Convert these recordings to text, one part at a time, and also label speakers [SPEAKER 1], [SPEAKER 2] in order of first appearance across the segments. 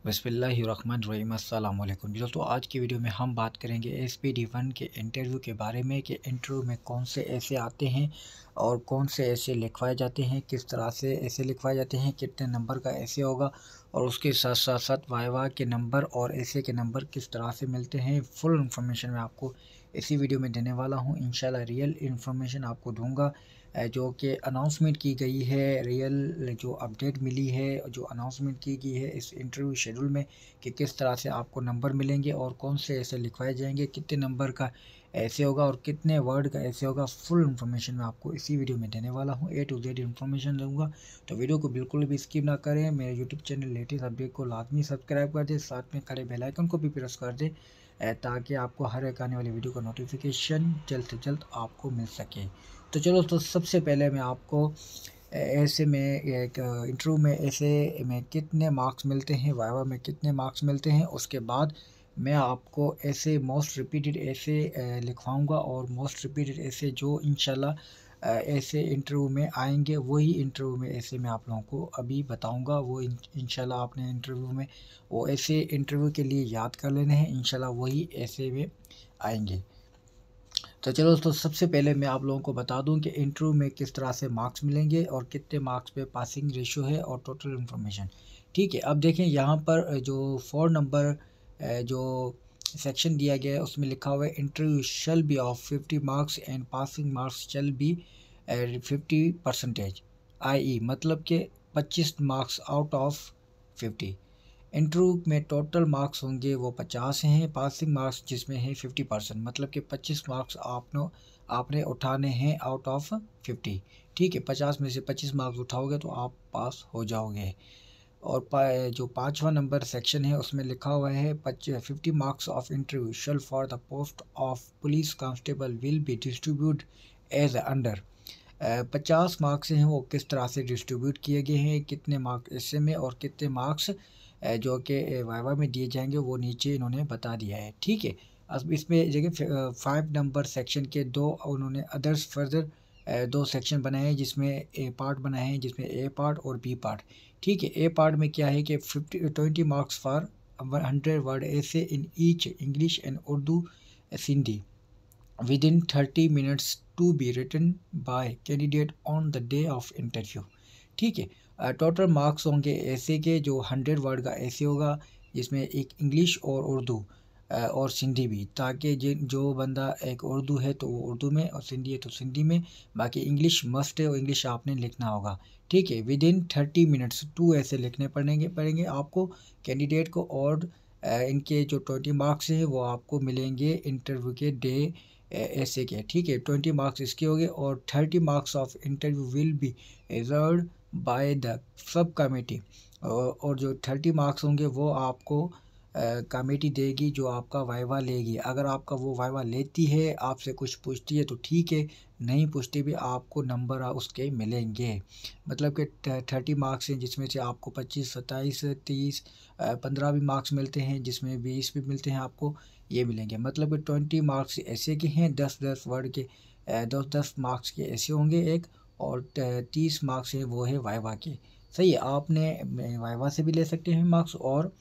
[SPEAKER 1] बिस्मिल्लाहिर्रहमानिर्रहीम अस्सलाम वालेकुम दोस्तों। आज की वीडियो में हम बात करेंगे SPD1 के इंटरव्यू के बारे में कि इंटरव्यू में कौन से ऐसे आते हैं और कौन से ऐसे लिखवाए जाते हैं, किस तरह से ऐसे लिखवाए जाते हैं, कितने नंबर का ऐसे होगा और उसके साथ साथ साथ वाइवा के नंबर और ऐसे के नंबर किस तरह से मिलते हैं। फुल इंफॉर्मेशन मैं आपको इसी वीडियो में देने वाला हूँ। इंशाल्लाह रियल इंफॉर्मेशन आपको दूंगा जो कि अनाउंसमेंट की गई है, रियल जो अपडेट मिली है, जो अनाउंसमेंट की गई है इस इंटरव्यू शेड्यूल में कि किस तरह से आपको नंबर मिलेंगे और कौन से ऐसे लिखवाए जाएंगे, कितने नंबर का ऐसे होगा और कितने वर्ड का ऐसे होगा। फुल इन्फॉर्मेशन मैं आपको इसी वीडियो में देने वाला हूँ, A to Z इन्फॉर्मेशन दूंगा। तो वीडियो को बिल्कुल भी स्किप ना करें। मेरे यूट्यूब चैनल लेटेस्ट अपडेट को लाजमी सब्सक्राइब कर दें, साथ में खड़े बेल आइकन को भी प्रेस कर दें ताकि आपको हर एक आने वाली वीडियो का नोटिफिकेशन जल्द से जल्द आपको मिल सके। तो चलो, तो सबसे पहले मैं आपको ऐसे में एक इंटरव्यू में ऐसे में कितने मार्क्स मिलते हैं, वाइवा में कितने मार्क्स मिलते हैं, उसके बाद मैं आपको ऐसे मोस्ट रिपीटेड ऐसे लिखवाऊंगा और मोस्ट रिपीटेड ऐसे जो इंशाल्लाह ऐसे इंटरव्यू में आएंगे वही इंटरव्यू में ऐसे मैं आप लोगों को अभी बताऊंगा। वो इंशाल्लाह आपने इंटरव्यू में वो ऐसे इंटरव्यू के लिए याद कर लेने हैं, इंशाल्लाह वही ऐसे में आएंगे। तो चलो दोस्तों, सबसे पहले मैं आप लोगों को बता दूं कि इंटरव्यू में किस तरह से मार्क्स मिलेंगे और कितने मार्क्स पे पासिंग रेशियो है और टोटल इन्फॉर्मेशन। ठीक है, अब देखें यहाँ पर जो 4 नंबर जो सेक्शन दिया गया है उसमें लिखा हुआ है interview shall B of 50 marks and passing marks shall B 50%। आई मतलब कि 25 मार्क्स आउट ऑफ 50। इंटरव्यू में टोटल मार्क्स होंगे वो 50 हैं, पासिंग मार्क्स जिसमें है 50%, मतलब कि 25 मार्क्स आपने उठाने हैं आउट ऑफ 50। ठीक है, 50 में से 25 मार्क्स उठाओगे तो आप पास हो जाओगे। और जो 5वां नंबर सेक्शन है उसमें लिखा हुआ है 50 marks of interview shall for the post of police constable will be distribute as under. 50 marks हैं वो किस तरह से डिस्ट्रीब्यूट किए गए हैं, कितने मार्क्स इससे में और कितने मार्क्स जो कि वाइवा में दिए जाएंगे वो नीचे इन्होंने बता दिया है। ठीक है, अब इसमें जगह 5 नंबर सेक्शन के दो उन्होंने अदर्स फर्दर 2 सेक्शन बनाए हैं जिसमें ए पार्ट बनाए हैं, जिसमें ए पार्ट और बी पार्ट। ठीक है, ए पार्ट में क्या है कि 20 मार्क्स फॉर 100 वर्ड ऐसे in each English and Urdu Sindhi within 30 minutes to be written by candidate on the day of interview। ठीक है, टोटल मार्क्स होंगे ऐसे के जो 100 वर्ड का ऐसे होगा जिसमें एक इंग्लिश और उर्दू और सिंधी भी, ताकि जो बंदा एक उर्दू है तो वो उर्दू में और सिंधी है तो सिंधी में, बाकी इंग्लिश मस्ट है और इंग्लिश आपने लिखना होगा। ठीक है, विद इन 30 मिनट्स 2 ऐसे लिखने पड़ेंगे आपको कैंडिडेट को। और इनके जो 20 मार्क्स हैं वो आपको मिलेंगे इंटरव्यू के डे ऐसे के। ठीक है, 20 मार्क्स इसके हो गए और 30 marks of interview will be reserved by the sub committee. और जो 30 मार्क्स होंगे वो आपको कमेटी देगी जो आपका वाइवा लेगी। अगर आपका वो वाइवा लेती है, आपसे कुछ पूछती है तो ठीक है, नहीं पूछती भी आपको नंबर उसके मिलेंगे। मतलब कि 30 मार्क्स हैं जिसमें से आपको 25, 27, 30, 15 भी मार्क्स मिलते हैं, जिसमें 20 भी मिलते हैं आपको, ये मिलेंगे। मतलब कि 20 मार्क्स ऐसे के हैं, 10-10 वर्ड के 10-10 मार्क्स के ऐसे होंगे एक, और 30 मार्क्स है वो है वाइवा के। सही है, आपने वाइवा से भी ले सकते हैं मार्क्स और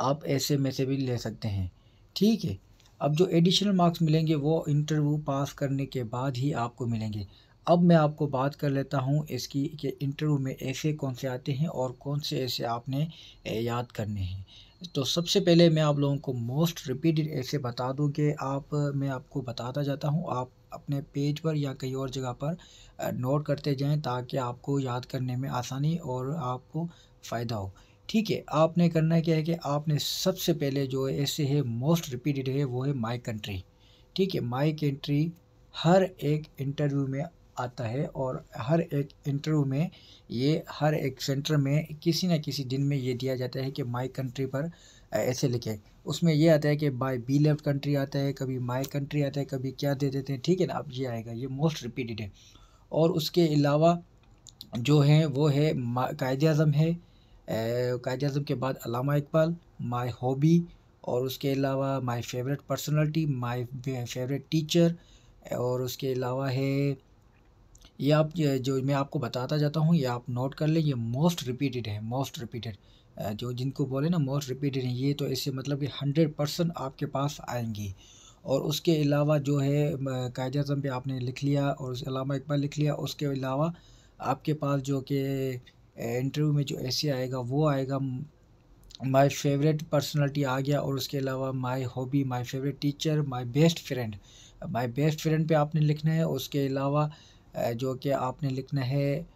[SPEAKER 1] आप ऐसे में से भी ले सकते हैं। ठीक है, अब जो एडिशनल मार्क्स मिलेंगे वो इंटरव्यू पास करने के बाद ही आपको मिलेंगे। अब मैं आपको बात कर लेता हूँ इसकी कि इंटरव्यू में ऐसे कौन से आते हैं और कौन से ऐसे आपने याद करने हैं। तो सबसे पहले मैं आप लोगों को मोस्ट रिपीटेड ऐसे बता दूं कि मैं आपको बताता जाता हूं, आप अपने पेज पर या कहीं और जगह पर नोट करते जाएं ताकि आपको याद करने में आसानी और आपको फ़ायदा हो। ठीक है, आपने करना क्या है कि आपने सबसे पहले जो ऐसे है मोस्ट रिपीटेड है वो है माई कंट्री। ठीक है, माई कंट्री हर एक इंटरव्यू में आता है और हर एक इंटरव्यू में ये हर एक सेंटर में किसी न किसी दिन में ये दिया जाता है कि माई कंट्री पर ऐसे लिखे। उसमें ये आता है कि बाय बी लेफ्ट कंट्री आता है, कभी माई कंट्री आता है, कभी क्या दे देते हैं। ठीक है ना, अब ये आएगा, ये मोस्ट रिपीटेड है। और उसके अलावा जो है वो है कायदे आज़म है, कायदे आज़म के बाद अल्लामा इकबाल, माय हॉबी, और उसके अलावा my favourite personality, my favourite teacher, और उसके अलावा है ये आप जो मैं आपको बताता जाता हूँ ये आप नोट कर लें, ये मोस्ट रिपीटेड है, मोस्ट रिपीटेड। जो जिनको बोले ना मोस्ट रिपीटेड हैं, ये तो इससे मतलब कि 100% आपके पास आएंगी। और उसके अलावा जो है कायदे आज़म पे आपने लिख लिया और उसके अलावा इकबाल लिख लिया। उसके अलावा आपके पास जो कि इंटरव्यू में जो ऐसे आएगा वो आएगा, माय फेवरेट पर्सनालिटी आ गया। और उसके अलावा my hobby, my favourite teacher, my best friend. My best friend पे आपने लिखना है। उसके अलावा जो कि आपने लिखना है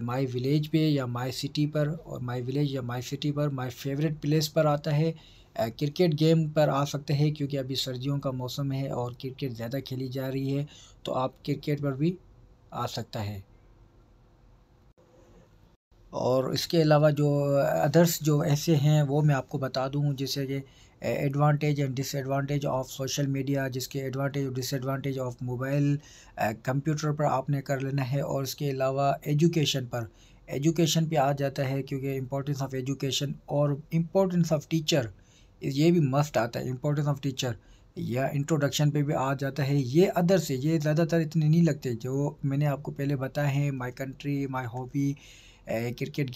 [SPEAKER 1] माय विलेज पे या माय सिटी पर, और माय विलेज या माय सिटी पर माय फेवरेट प्लेस पर आता है। क्रिकेट गेम पर आ सकते हैं क्योंकि अभी सर्दियों का मौसम है और क्रिकेट ज़्यादा खेली जा रही है, तो आप क्रिकेट पर भी आ सकता है। और इसके अलावा जो अदर्स जो ऐसे हैं वो मैं आपको बता दूं, जैसे कि advantage and disadvantage of social media, जिसके एडवांटेज और डिसएडवांटेज ऑफ मोबाइल कंप्यूटर पर आपने कर लेना है। और इसके अलावा एजुकेशन पर, एजुकेशन पे आ जाता है क्योंकि इम्पोर्टेंस ऑफ एजुकेशन और इम्पोर्टेंस ऑफ टीचर, ये भी मस्ट आता है। इम्पोर्टेंस ऑफ टीचर या इंट्रोडक्शन पे भी आ जाता है। ये अदर से ये ज़्यादातर इतने नहीं लगते जो मैंने आपको पहले बताए हैं, my country, my hobby, cricket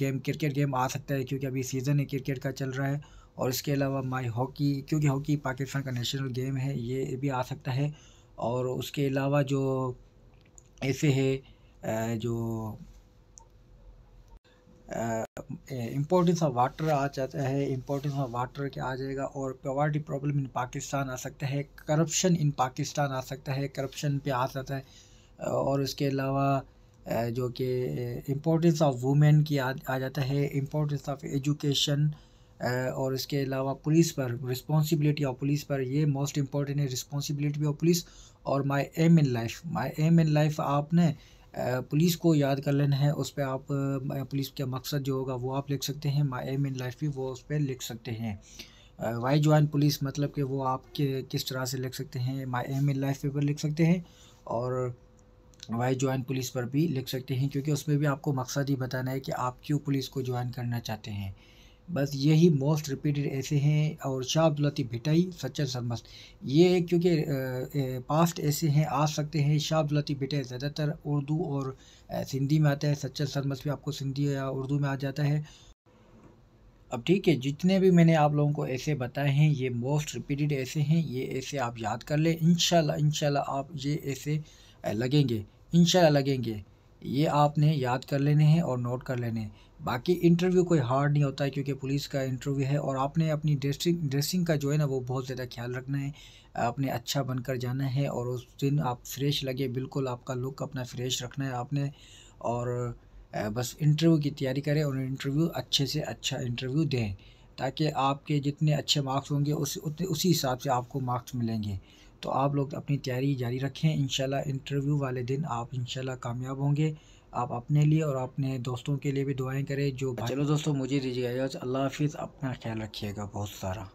[SPEAKER 1] game आ सकता है क्योंकि अभी सीज़न है क्रिकेट का चल रहा है। और इसके अलावा माय हॉकी, क्योंकि हॉकी पाकिस्तान का नेशनल गेम है, ये भी आ सकता है। और उसके अलावा जो ऐसे है जो इम्पोर्टेंस ऑफ वाटर आ जाता है, इम्पोर्टेंस ऑफ वाटर के आ जाएगा। और पॉवर्टी प्रॉब्लम इन पाकिस्तान आ सकता है, करप्शन इन पाकिस्तान आ सकता है, करप्शन पे आ सकता है। और उसके अलावा जो कि इम्पोर्टेंस ऑफ वुमेन की आ जाता है, इम्पोर्टेंस ऑफ एजुकेशन। और इसके अलावा पुलिस पर, रिस्पॉन्सिबिलिटी ऑफ पुलिस पर, ये मोस्ट इम्पॉर्टेंट है, रिस्पॉन्सिबिलिटी ऑफ पुलिस। और my aim in life, my aim in life आपने पुलिस को याद कर लेना है। उस पर आप पुलिस का मकसद जो होगा वो आप लिख सकते हैं। माय एम इन लाइफ भी वो उस पर लिख सकते हैं। वाई ज्वाइन पुलिस मतलब कि वो आप किस तरह से लिख सकते हैं, माय एम इन लाइफ पे पर लिख सकते हैं। और वाई ज्वाइन पुलिस पर भी लिख सकते हैं क्योंकि उसमें भी आपको मकसद ही बताना है कि आप क्यों पुलिस को ज्वाइन करना चाहते हैं। बस यही मोस्ट रिपीटेड ऐसे हैं। और शाह अब्दुल लतीफ़ भिटाई, सच्चर सरमस्त, ये क्योंकि पास्ट ऐसे हैं आ सकते हैं। शाह अब्दुल लतीफ़ भिटाई ज़्यादातर उर्दू और सिंधी में आता है, सच्चर सरमस्त भी आपको सिंधी या उर्दू में आ जाता है। अब ठीक है, जितने भी मैंने आप लोगों को ऐसे बताए हैं ये मोस्ट रिपीटेड ऐसे हैं, ये ऐसे आप याद कर लें। इंशाल्लाह इंशाल्लाह आप ये ऐसे लगेंगे, इंशाल्लाह लगेंगे। ये आपने याद कर लेने हैं और नोट कर लेने हैं। बाकी इंटरव्यू कोई हार्ड नहीं होता है क्योंकि पुलिस का इंटरव्यू है। और आपने अपनी ड्रेसिंग का जो है ना वो बहुत ज़्यादा ख्याल रखना है। आपने अच्छा बनकर जाना है और उस दिन आप फ्रेश लगे, बिल्कुल आपका लुक अपना फ्रेश रखना है आपने। और बस इंटरव्यू की तैयारी करें और इंटरव्यू अच्छे से अच्छा इंटरव्यू दें ताकि आपके जितने अच्छे मार्क्स होंगे उसी हिसाब से आपको मार्क्स मिलेंगे। तो आप लोग अपनी तैयारी जारी रखें, इंशाल्लाह इंटरव्यू वाले दिन आप इंशाल्लाह कामयाब होंगे। आप अपने लिए और अपने दोस्तों के लिए भी दुआएं करें जो चलो दोस्तों, मुझे दीजिएगा इजाज़त। अल्लाह हाफिज़, अपना ख्याल रखिएगा बहुत सारा।